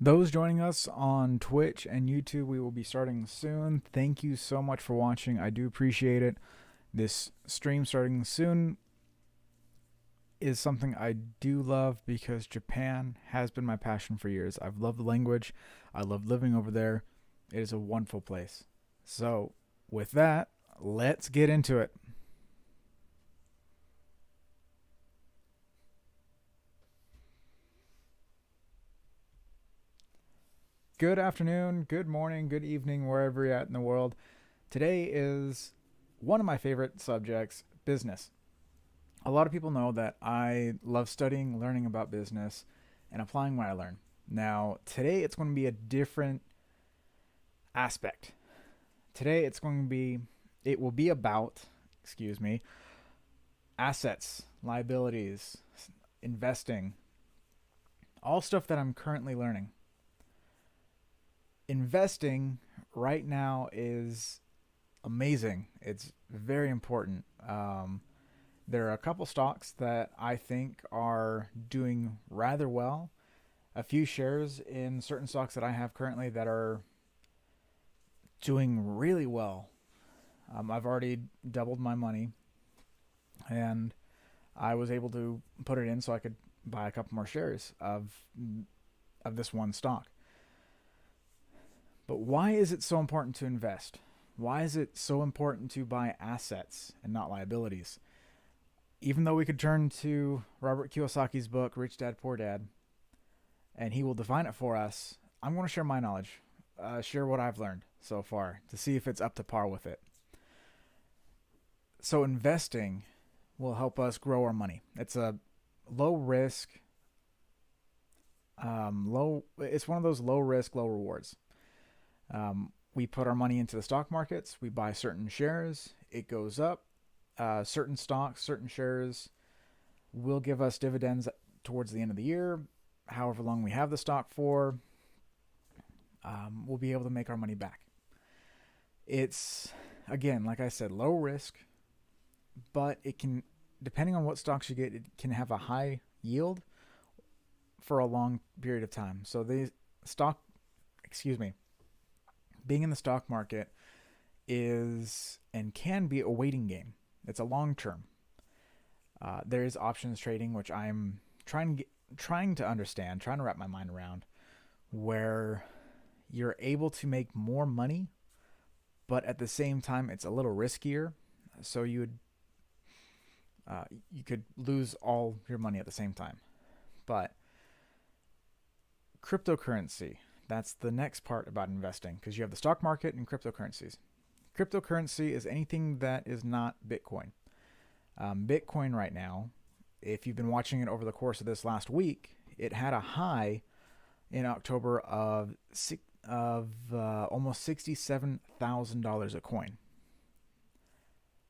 Those joining us on Twitch and YouTube, we will be starting soon. Thank you so much for watching. I do appreciate it. This stream starting soon is something I do love because Japan has been my passion for years. I've loved the language. I love living over there. It is a wonderful place. So, with that, let's get into it. Good afternoon, good morning, good evening, wherever you're at in the world. Today is one of my favorite subjects, business. A lot of people know that I love studying, learning about business, and applying what I learn. Now, today it's going to be a different aspect. Today it will be about, assets, liabilities, investing, all stuff that I'm currently learning. Investing right now is amazing. It's very important. There are a couple stocks that I think are doing rather well. A few shares in certain stocks that I have currently that are doing really well. I've already doubled my money, and I was able to put it in so I could buy a couple more shares of this one stock. But why is it so important to invest? Why is it so important to buy assets and not liabilities? Even though we could turn to Robert Kiyosaki's book, Rich Dad, Poor Dad, and he will define it for us, I'm going to share my knowledge, share what I've learned so far to see if it's up to par with it. So investing will help us grow our money. It's a low risk, it's one of those low risk, low rewards. We put our money into the stock markets. We buy certain shares. It goes up. Certain stocks, certain shares will give us dividends towards the end of the year. However long we have the stock for, we'll be able to make our money back. It's, again, like I said, low risk, but it can, depending on what stocks you get, it can have a high yield for a long period of time. So being in the stock market is and can be a waiting game. It's a long term. There is options trading, which I'm trying to understand, trying to wrap my mind around, where you're able to make more money, but at the same time it's a little riskier. So you could lose all your money at the same time. But cryptocurrency, that's the next part about investing, because you have the stock market and cryptocurrencies. Cryptocurrency is anything that is not Bitcoin. Bitcoin right now, if you've been watching it over the course of this last week, it had a high in October of almost $67,000 a coin.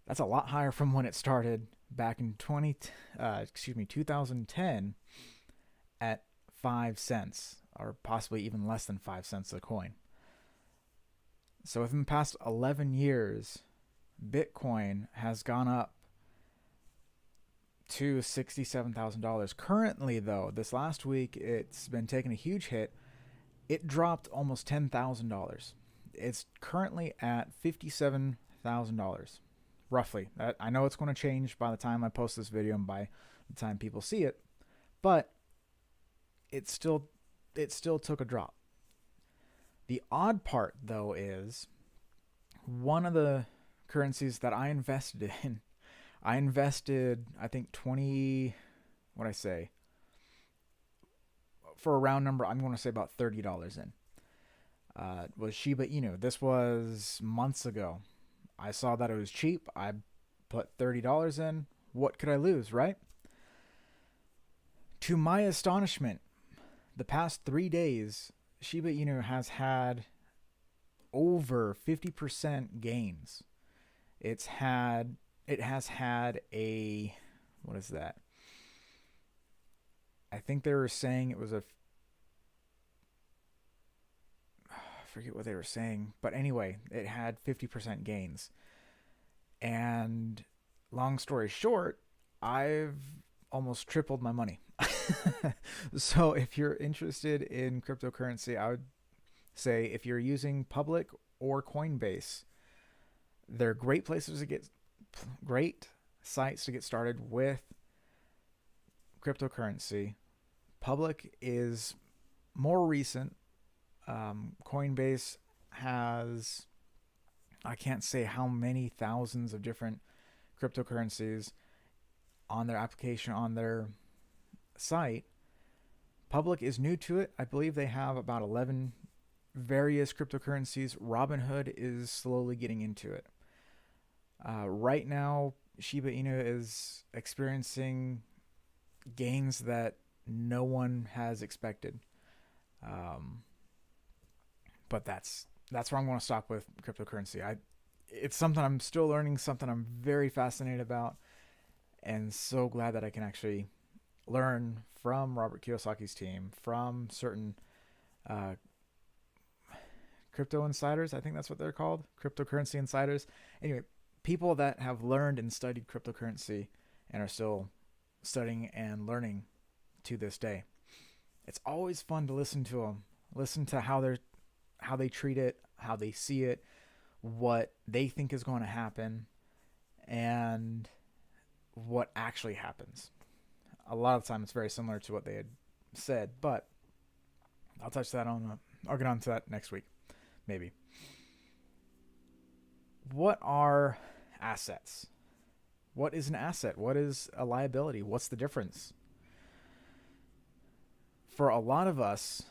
That's a lot higher from when it started back in 2010 at 5 cents, or possibly even less than 5 cents a coin. So within the past 11 years, Bitcoin has gone up to $67,000. Currently, though, this last week, it's been taking a huge hit. It dropped almost $10,000. It's currently at $57,000, roughly. I know it's going to change by the time I post this video and by the time people see it, but it still took a drop. The odd part, though, is one of the currencies that I invested in, I think, for a round number, I'm going to say about $30 in, was Shiba Inu. This was months ago. I saw that it was cheap. I put $30 in. What could I lose, right? To my astonishment, the past 3 days, Shiba Inu has had over 50% gains. It has had a, what is that? I think they were saying it was I forget what they were saying, but anyway, it had 50% gains. And long story short, I've almost tripled my money. So if you're interested in cryptocurrency, I would say if you're using Public or Coinbase, they're great sites to get started with cryptocurrency. Public is more recent. Coinbase has, I can't say how many thousands of different cryptocurrencies on their application, on their site. Public is new to it. I believe they have about 11 various cryptocurrencies. Robinhood is slowly getting into it. Right now, Shiba Inu is experiencing gains that no one has expected. Um, but that's where I'm going to stop with cryptocurrency. It's something I'm still learning, something I'm very fascinated about, and so glad that I can actually learn from Robert Kiyosaki's team, from certain uh, crypto insiders. I think that's what they're called, cryptocurrency insiders. Anyway, people that have learned and studied cryptocurrency and are still studying and learning to this day. It's always fun to listen to them, listen to how they treat it, how they see it, what they think is going to happen, and what actually happens. A lot of the time it's very similar to what they had said, but I'll get on to that next week, maybe. What are assets? What is an asset? What is a liability? What's the difference? For a lot of us,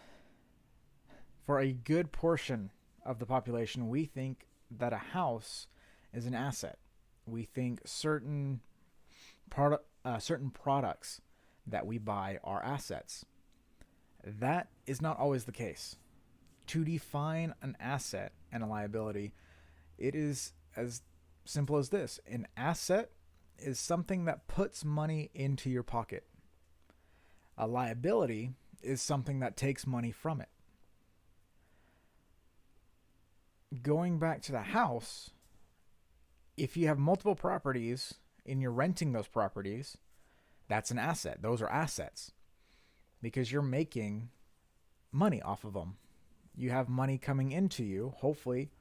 for a good portion of the population, we think that a house is an asset. We think certain products that we buy are assets. That is not always the case. To define an asset and a liability, it is as simple as this. An asset is something that puts money into your pocket. A liability is something that takes money from it. Going back to the house, if you have multiple properties and you're renting those properties, that's an asset. Those are assets because you're making money off of them. You have money coming into you, hopefully,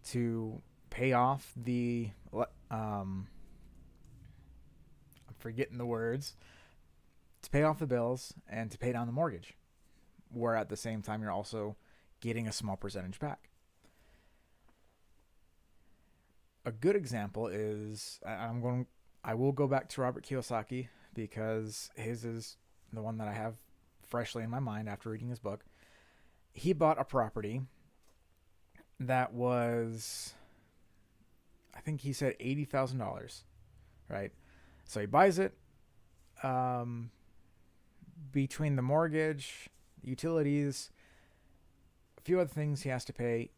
to pay off I'm forgetting the words, to pay off the bills and to pay down the mortgage, where at the same time you're also getting a small percentage back. A good example is I will go back to Robert Kiyosaki because his is the one that I have freshly in my mind after reading his book. He bought a property that was, I think he said $80,000, right? So he buys it. Between the mortgage, utilities, a few other things he has to pay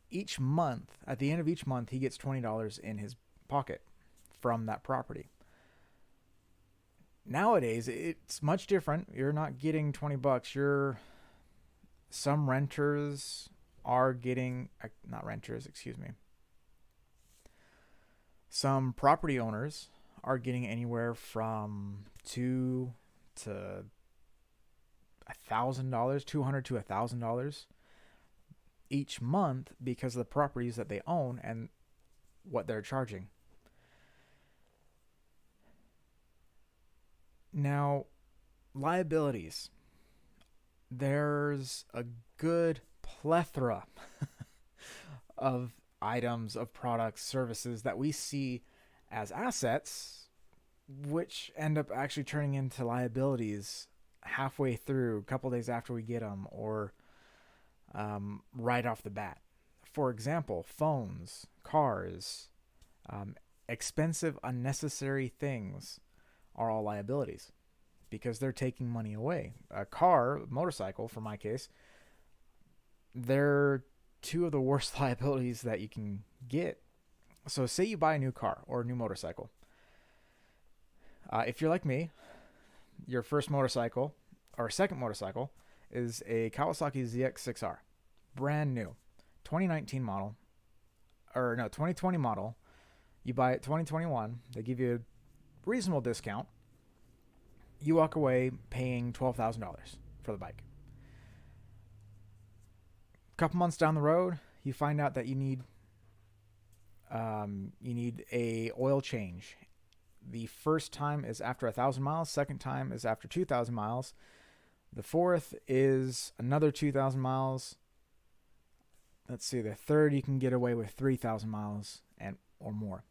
each month. At the end of each month, he gets $20 in his pocket from that property. Nowadays, it's much different. You're not getting $20. Some renters are getting, not renters, excuse me. Some property owners are getting anywhere from $200 to $1,000, $200 to $1,000 each month because of the properties that they own and what they're charging. Now, liabilities. There's a good plethora of items, of products, services that we see as assets, which end up actually turning into liabilities halfway through, a couple days after we get them, or right off the bat. For example, phones, cars, expensive, unnecessary things are all liabilities because they're taking money away. A car, motorcycle, for my case, they're two of the worst liabilities that you can get. So say you buy a new car or a new motorcycle. If you're like me, your first motorcycle or second motorcycle is a Kawasaki ZX6R. Brand new. 2019 model. 2020 model. You buy it 2021. They give you a reasonable discount. You walk away paying $12,000 for the bike. A couple months down the road, you find out that you need a oil change. The first time is after 1,000 miles. Second time is after 2,000 miles. The fourth is another 2,000 miles. Let's see. The third you can get away with 3,000 miles and or more.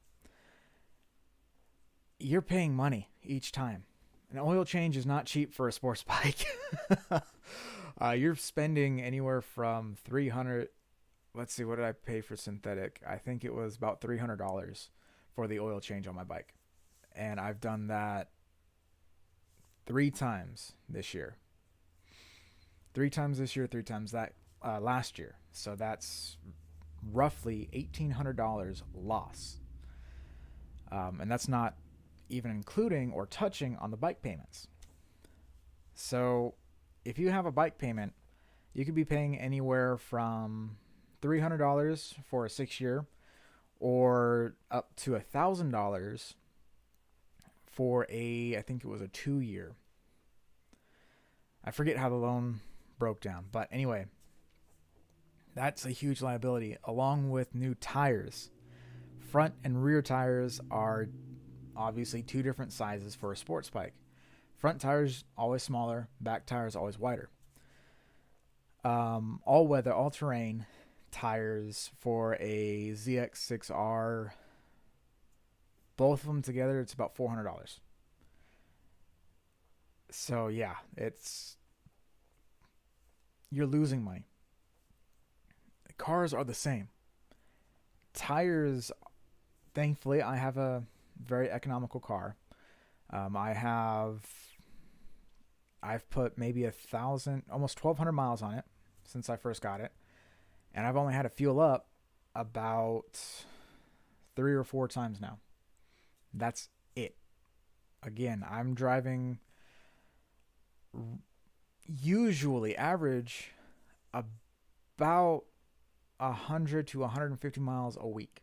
You're paying money each time. An oil change is not cheap for a sports bike. You're spending anywhere from 300. Let's see, what did I pay for synthetic? I think it was about $300 for the oil change on my bike. And I've done that 3 times this year. 3 times this year, 3 times that last year. So that's roughly $1,800 loss. And that's not even including or touching on the bike payments. So if you have a bike payment, you could be paying anywhere from $300 for a 6-year or up to $1,000 for I think it was a 2-year. I forget how the loan broke down, but anyway, that's a huge liability, along with new tires. Front and rear tires are obviously 2 different sizes for a sports bike. Front tires always smaller, back tires always wider. All weather, all terrain tires for a ZX6R, both of them together, it's about $400. So yeah, you're losing money. Cars are the same. Tires, thankfully, I have a very economical car. I've put maybe 1,000, almost 1,200 miles on it since I first got it, and I've only had to fuel up about 3 or 4 times now. That's it. Again, I'm driving usually average about 100 to 150 miles a week.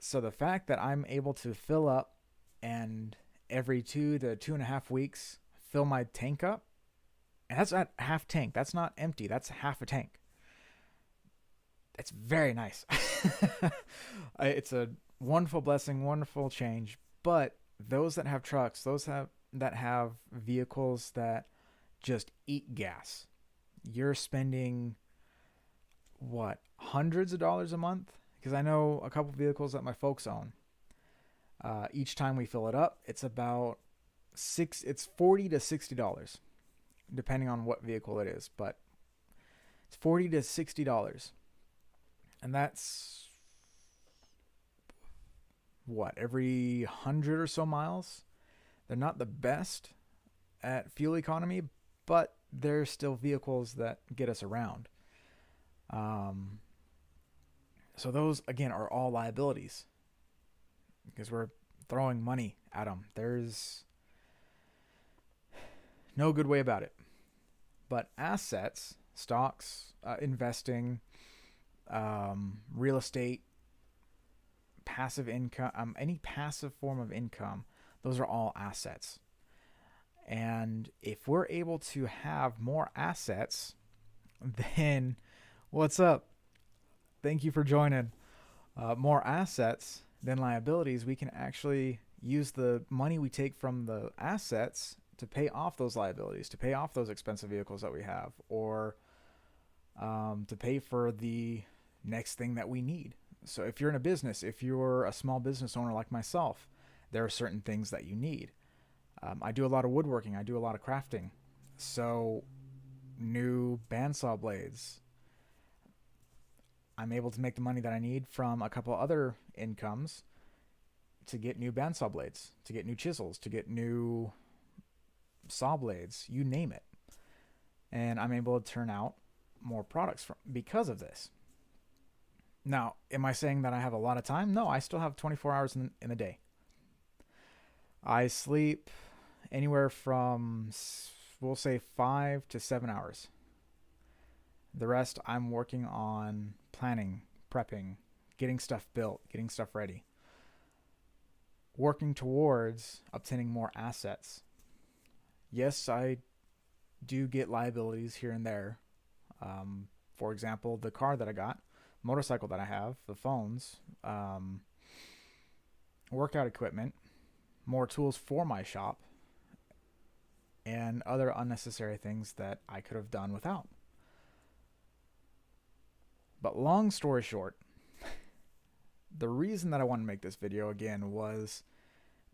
So the fact that I'm able to fill up and every 2 to 2.5 weeks fill my tank up, and that's at half tank. That's not empty. That's half a tank. It's very nice. It's a wonderful blessing, wonderful change. But those that have trucks, that have vehicles that just eat gas, you're spending hundreds of dollars a month? Because I know a couple vehicles that my folks own. Each time we fill it up, it's about it's $40 to $60, depending on what vehicle it is. But it's $40 to $60, and that's every 100 or so miles. They're not the best at fuel economy, but they're still vehicles that get us around. So those, again, are all liabilities because we're throwing money at them. There's no good way about it. But assets, stocks, investing, real estate, passive income, any passive form of income, those are all assets. And if we're able to have more assets, then what's up? Thank you for joining. More assets than liabilities, we can actually use the money we take from the assets to pay off those liabilities, to pay off those expensive vehicles that we have, or to pay for the next thing that we need. So if you're in a business, if you're a small business owner like myself, there are certain things that you need. I do a lot of woodworking. I do a lot of crafting. So new bandsaw blades. I'm able to make the money that I need from a couple other incomes to get new bandsaw blades, to get new chisels, to get new saw blades, you name it. And I'm able to turn out more products because of this. Now, am I saying that I have a lot of time? No, I still have 24 hours in the day. I sleep anywhere from, we'll say, 5 to 7 hours. The rest I'm working on planning, prepping, getting stuff built, getting stuff ready. working towards obtaining more assets. Yes, I do get liabilities here and there. For example, the car that I got, motorcycle that I have, the phones, workout equipment, more tools for my shop, and other unnecessary things that I could have done without. But long story short, the reason that I wanted to make this video again was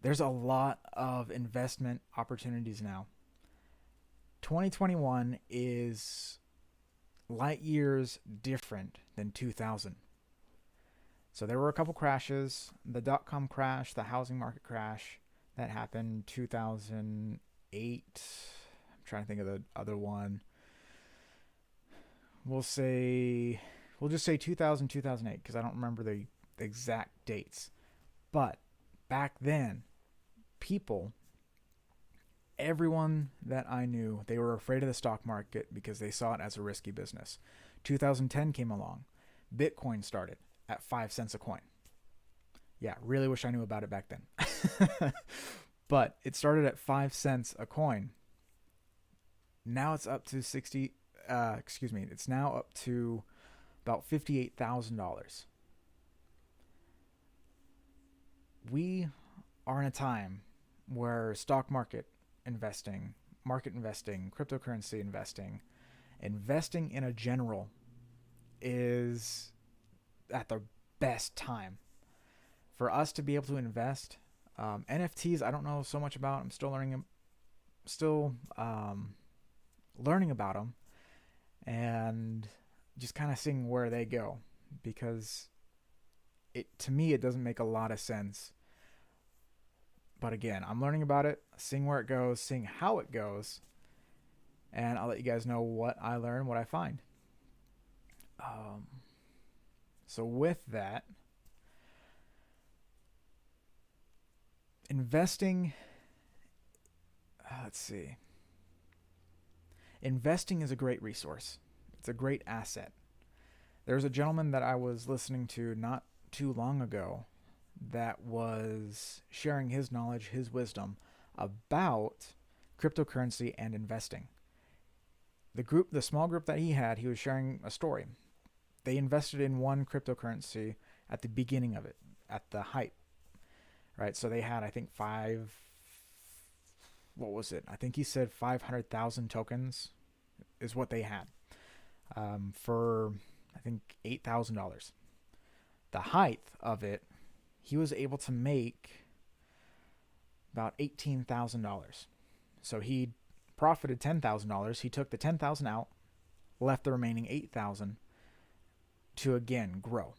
there's a lot of investment opportunities now. 2021 is light years different than 2000. So there were a couple crashes. The dot-com crash, the housing market crash that happened 2008. I'm trying to think of the other one. We'll just say 2000, 2008, because I don't remember the exact dates. But back then, everyone that I knew, they were afraid of the stock market because they saw it as a risky business. 2010 came along. Bitcoin started at 5 cents a coin. Yeah, really wish I knew about it back then. But it started at 5 cents a coin. Now it's up to it's now up to about $58,000. We are in a time where stock market investing, cryptocurrency investing in a general is at the best time for us to be able to invest. NFTs, I don't know so much about. I'm still learning about them and just kind of seeing where they go, because to me it doesn't make a lot of sense. But again, I'm learning about it, seeing where it goes, seeing how it goes, and I'll let you guys know what I learn, what I find. So with that, investing, investing is a great resource. It's a great asset. There's a gentleman that I was listening to not too long ago that was sharing his knowledge, his wisdom about cryptocurrency and investing. The small group that he was sharing a story. They invested in one cryptocurrency at the beginning of it, at the height, right? So they had, I think, I think he said 500,000 tokens is what they had, for, I think, $8,000. The height of it, he was able to make about $18,000. So he profited $10,000. He took the $10,000 out, left the remaining $8,000 to again grow.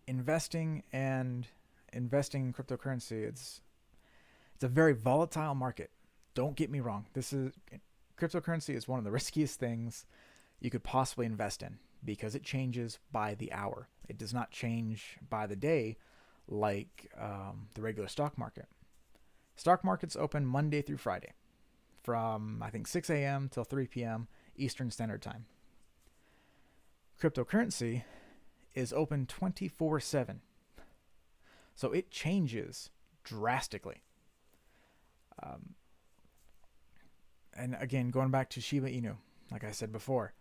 Investing in cryptocurrency, it's a very volatile market. Don't get me wrong. Cryptocurrency is one of the riskiest things you could possibly invest in, because it changes by the hour. It does not change by the day like the regular stock market. Stock market's open Monday through Friday from, I think, 6 a.m. till 3 p.m. Eastern Standard Time. Cryptocurrency is open 24/7. So it changes drastically. And again, going back to Shiba Inu, like I said before,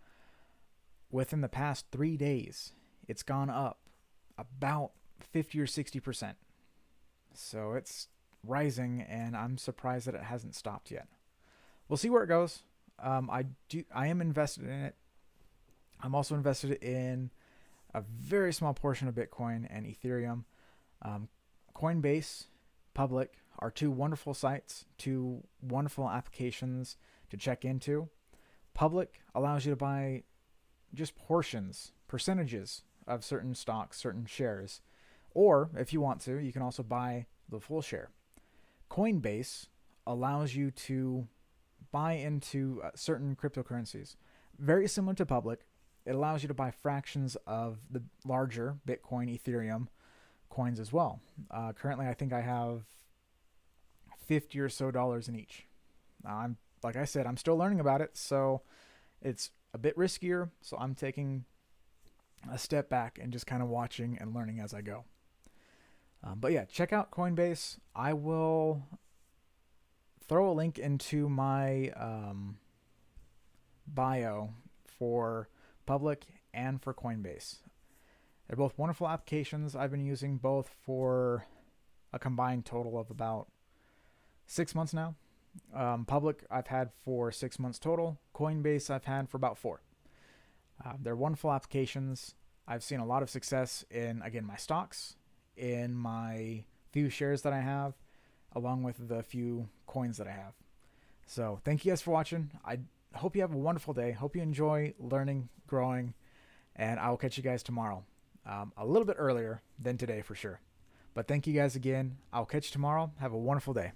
within the past 3 days, it's gone up about 50 or 60%. So it's rising, and I'm surprised that it hasn't stopped yet. We'll see where it goes. I am invested in it. I'm also invested in a very small portion of Bitcoin and Ethereum. Coinbase, Public are two wonderful sites, two wonderful applications to check into. Public allows you to buy just percentages of certain stocks, certain shares. Or if you want to, you can also buy the full share. Coinbase allows you to buy into certain cryptocurrencies. Very similar to Public, it allows you to buy fractions of the larger Bitcoin, Ethereum coins as well. Currently, I think I have $50 or so in each. Like I said, I'm still learning about it, so it's a bit riskier. So I'm taking a step back and just kind of watching and learning as I go. But yeah, check out Coinbase. I will throw a link into my bio for Public and for Coinbase. They're both wonderful applications. I've been using both for a combined total of about 6 months now. Public I've had for 6 months total. Coinbase I've had for about 4. They're wonderful applications. I've seen a lot of success in, again, my stocks, in my few shares that I have, along with the few coins that I have. So thank you guys for watching. I hope you have a wonderful day. Hope you enjoy learning, growing, and I will catch you guys tomorrow. A little bit earlier than today for sure. But thank you guys again. I'll catch you tomorrow. Have a wonderful day.